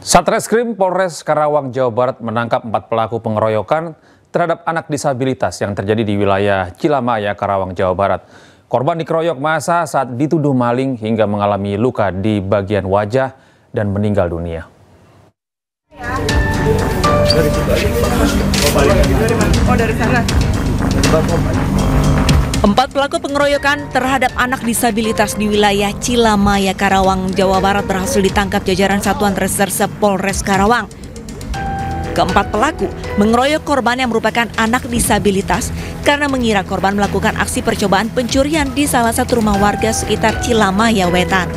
Satreskrim Polres Karawang, Jawa Barat menangkap 4 pelaku pengeroyokan terhadap anak disabilitas yang terjadi di wilayah Cilamaya, Karawang, Jawa Barat. Korban dikeroyok massa saat dituduh maling hingga mengalami luka di bagian wajah dan meninggal dunia. Empat pelaku pengeroyokan terhadap anak disabilitas di wilayah Cilamaya, Karawang, Jawa Barat berhasil ditangkap jajaran Satuan Reserse Polres Karawang. Keempat pelaku mengeroyok korban yang merupakan anak disabilitas karena mengira korban melakukan aksi percobaan pencurian di salah satu rumah warga sekitar Cilamaya Wetan.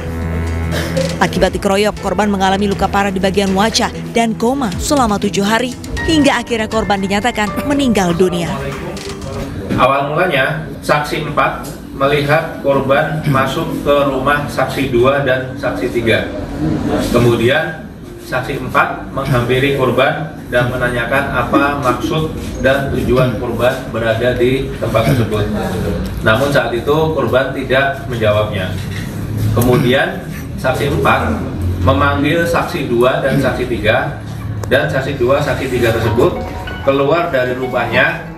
Akibat dikeroyok, korban mengalami luka parah di bagian wajah dan koma selama 7 hari hingga akhirnya korban dinyatakan meninggal dunia. Awal mulanya, saksi 4 melihat korban masuk ke rumah saksi 2 dan saksi 3. Kemudian, saksi 4 menghampiri korban dan menanyakan apa maksud dan tujuan korban berada di tempat tersebut. Namun saat itu korban tidak menjawabnya. Kemudian, saksi 4 memanggil saksi 2 dan saksi 3, dan saksi 2, saksi 3 tersebut keluar dari rumahnya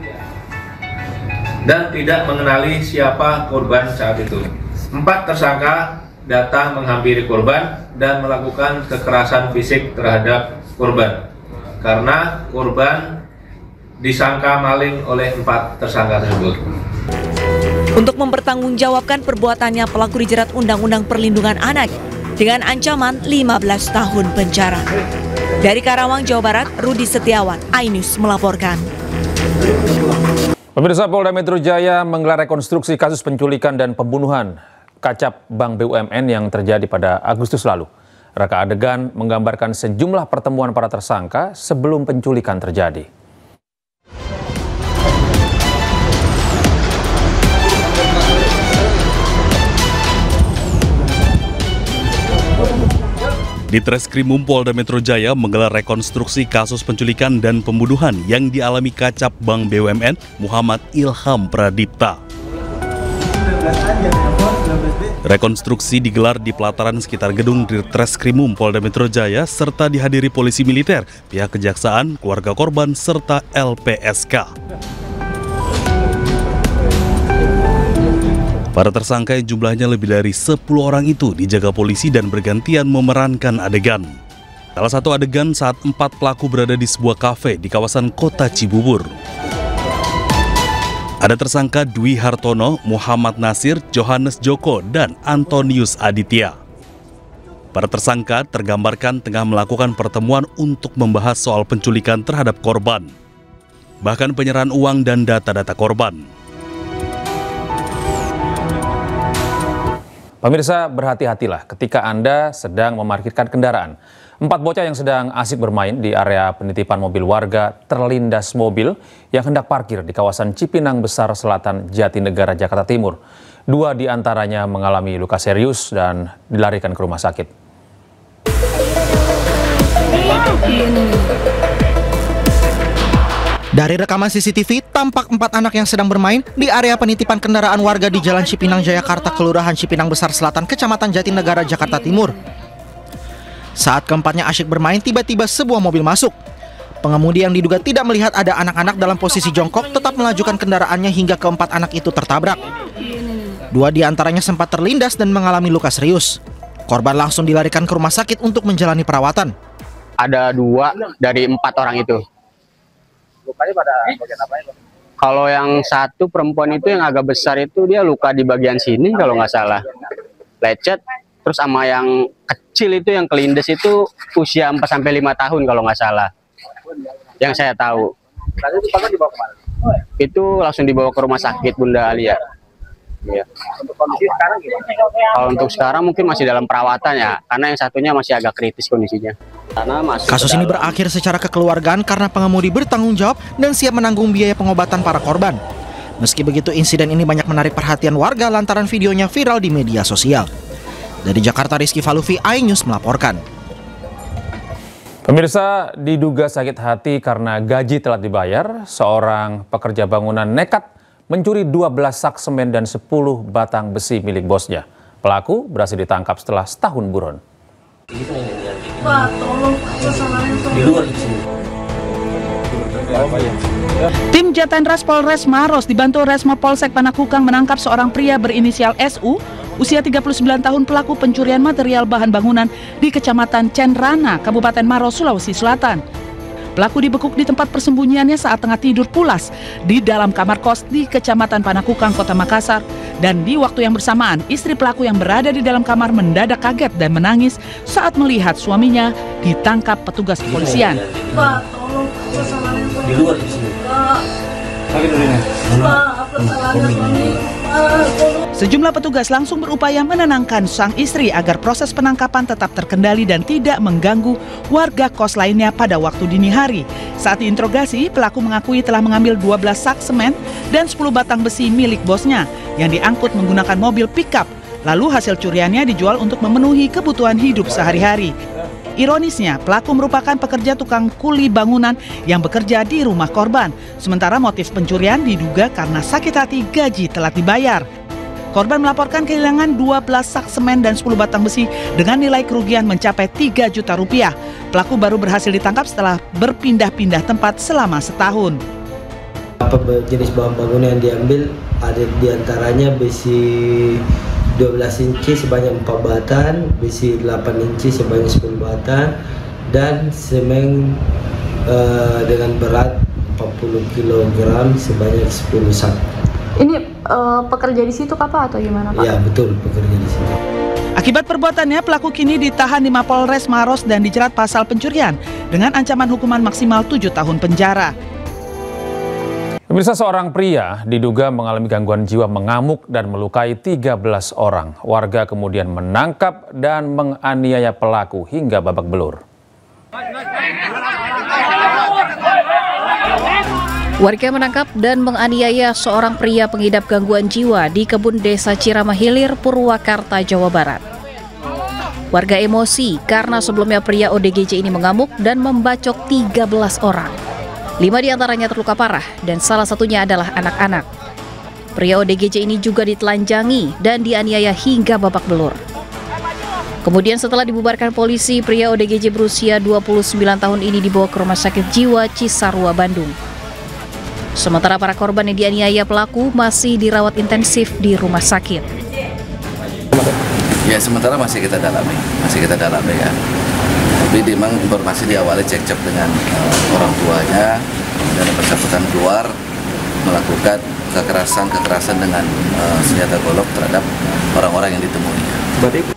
dan tidak mengenali siapa korban saat itu. 4 tersangka datang menghampiri korban dan melakukan kekerasan fisik terhadap korban karena korban disangka maling oleh 4 tersangka tersebut. Untuk mempertanggungjawabkan perbuatannya, pelaku dijerat Undang-Undang Perlindungan Anak dengan ancaman 15 tahun penjara. Dari Karawang, Jawa Barat, Rudi Setiawan, iNews melaporkan. Pemirsa, Polda Metro Jaya menggelar rekonstruksi kasus penculikan dan pembunuhan Kacap Bank BUMN yang terjadi pada Agustus lalu. Reka adegan menggambarkan sejumlah pertemuan para tersangka sebelum penculikan terjadi. Di Treskrimum Polda Metro Jaya menggelar rekonstruksi kasus penculikan dan pembunuhan yang dialami Kacap Bank BUMN Muhammad Ilham Pradipta. Rekonstruksi digelar di pelataran sekitar gedung di Treskrimum Polda Metro Jaya serta dihadiri polisi militer, pihak kejaksaan, keluarga korban, serta LPSK. Para tersangka yang jumlahnya lebih dari 10 orang itu dijaga polisi dan bergantian memerankan adegan. Salah satu adegan saat 4 pelaku berada di sebuah kafe di kawasan Kota Cibubur. Ada tersangka Dwi Hartono, Muhammad Nasir, Johannes Joko, dan Antonius Aditya. Para tersangka tergambarkan tengah melakukan pertemuan untuk membahas soal penculikan terhadap korban, bahkan penyerahan uang dan data-data korban. Pemirsa, berhati-hatilah ketika Anda sedang memarkirkan kendaraan. 4 bocah yang sedang asik bermain di area penitipan mobil warga terlindas mobil yang hendak parkir di kawasan Cipinang Besar Selatan, Jatinegara, Jakarta Timur. 2 di antaranya mengalami luka serius dan dilarikan ke rumah sakit. Dari rekaman CCTV, tampak 4 anak yang sedang bermain di area penitipan kendaraan warga di Jalan Cipinang Jayakarta, Kelurahan Cipinang Besar Selatan, Kecamatan Jatinegara, Jakarta Timur. Saat keempatnya asyik bermain, tiba-tiba sebuah mobil masuk. Pengemudi yang diduga tidak melihat ada anak-anak dalam posisi jongkok tetap melajukan kendaraannya hingga keempat anak itu tertabrak. 2 di antaranya sempat terlindas dan mengalami luka serius. Korban langsung dilarikan ke rumah sakit untuk menjalani perawatan. Ada 2 dari 4 orang itu. Lukanya pada bagian apa itu? Kalau yang satu perempuan itu yang agak besar itu dia luka di bagian sini kalau nggak salah. Lecet. Terus sama yang kecil itu yang kelindes itu usia 4-5 tahun kalau nggak salah. Yang saya tahu. Itu langsung dibawa ke rumah sakit Bunda Alia. Ya. Untuk kondisi sekarang gimana? Kalau untuk sekarang mungkin masih dalam perawatan ya, karena yang satunya masih agak kritis kondisinya. Kasus ini berakhir secara kekeluargaan karena pengemudi bertanggung jawab dan siap menanggung biaya pengobatan para korban. Meski begitu, insiden ini banyak menarik perhatian warga lantaran videonya viral di media sosial. Dari Jakarta, Rizky Falufi, iNews melaporkan. Pemirsa, diduga sakit hati karena gaji telat dibayar, seorang pekerja bangunan nekat mencuri 12 sak semen dan 10 batang besi milik bosnya. Pelaku berhasil ditangkap setelah setahun buron. Pak, tolong Pak, kesalahan di luar di sini. Tim Jatendras Polres Maros dibantu Resmo Polsek Panakukang menangkap seorang pria berinisial SU, usia 39 tahun, pelaku pencurian material bahan bangunan di Kecamatan Cenrana, Kabupaten Maros, Sulawesi Selatan. Pelaku dibekuk di tempat persembunyiannya saat tengah tidur pulas di dalam kamar kos di Kecamatan Panakukang, Kota Makassar. Dan di waktu yang bersamaan, istri pelaku yang berada di dalam kamar mendadak kaget dan menangis saat melihat suaminya ditangkap petugas kepolisian. Pak, tolong kesalahan Di luar di sini. Pak, kesalahan suami. Sejumlah petugas langsung berupaya menenangkan sang istri agar proses penangkapan tetap terkendali dan tidak mengganggu warga kos lainnya pada waktu dini hari. Saat diinterogasi, pelaku mengakui telah mengambil 12 sak semen dan 10 batang besi milik bosnya yang diangkut menggunakan mobil pickup. Lalu hasil curiannya dijual untuk memenuhi kebutuhan hidup sehari-hari. Ironisnya, pelaku merupakan pekerja tukang kuli bangunan yang bekerja di rumah korban. Sementara motif pencurian diduga karena sakit hati gaji telat dibayar. Korban melaporkan kehilangan 12 sak semen dan 10 batang besi dengan nilai kerugian mencapai 3 juta rupiah. Pelaku baru berhasil ditangkap setelah berpindah-pindah tempat selama setahun. Apa jenis bahan bangunan yang diambil? Ada diantaranya besi 12 inci sebanyak 4 batang, besi 8 inci sebanyak 10 batang, dan semen dengan berat 40 kg sebanyak 10 sak. Ini pekerja di situ Pak atau gimana Pak? Ya betul, pekerja di situ. Akibat perbuatannya, pelaku kini ditahan di Mapolres Maros dan dijerat pasal pencurian dengan ancaman hukuman maksimal 7 tahun penjara. Pemirsa, seorang pria diduga mengalami gangguan jiwa mengamuk dan melukai 13 orang. Warga kemudian menangkap dan menganiaya pelaku hingga babak belur. Warga menangkap dan menganiaya seorang pria pengidap gangguan jiwa di kebun desa Cirama Hilir, Purwakarta, Jawa Barat. Warga emosi karena sebelumnya pria ODGJ ini mengamuk dan membacok 13 orang. 5 diantaranya terluka parah dan salah satunya adalah anak-anak. Pria ODGJ ini juga ditelanjangi dan dianiaya hingga babak belur. Kemudian setelah dibubarkan polisi, pria ODGJ berusia 29 tahun ini dibawa ke Rumah Sakit Jiwa Cisarua, Bandung. Sementara para korban yang dianiaya pelaku masih dirawat intensif di rumah sakit. Ya, sementara masih kita dalami ya. Tapi memang informasi diawali cekcok dengan orang tuanya dan bersangkutan keluar melakukan kekerasan dengan senjata golok terhadap orang-orang yang ditemuinya.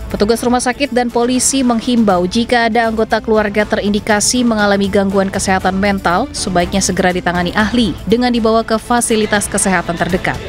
Petugas rumah sakit dan polisi menghimbau jika ada anggota keluarga terindikasi mengalami gangguan kesehatan mental, sebaiknya segera ditangani ahli dengan dibawa ke fasilitas kesehatan terdekat.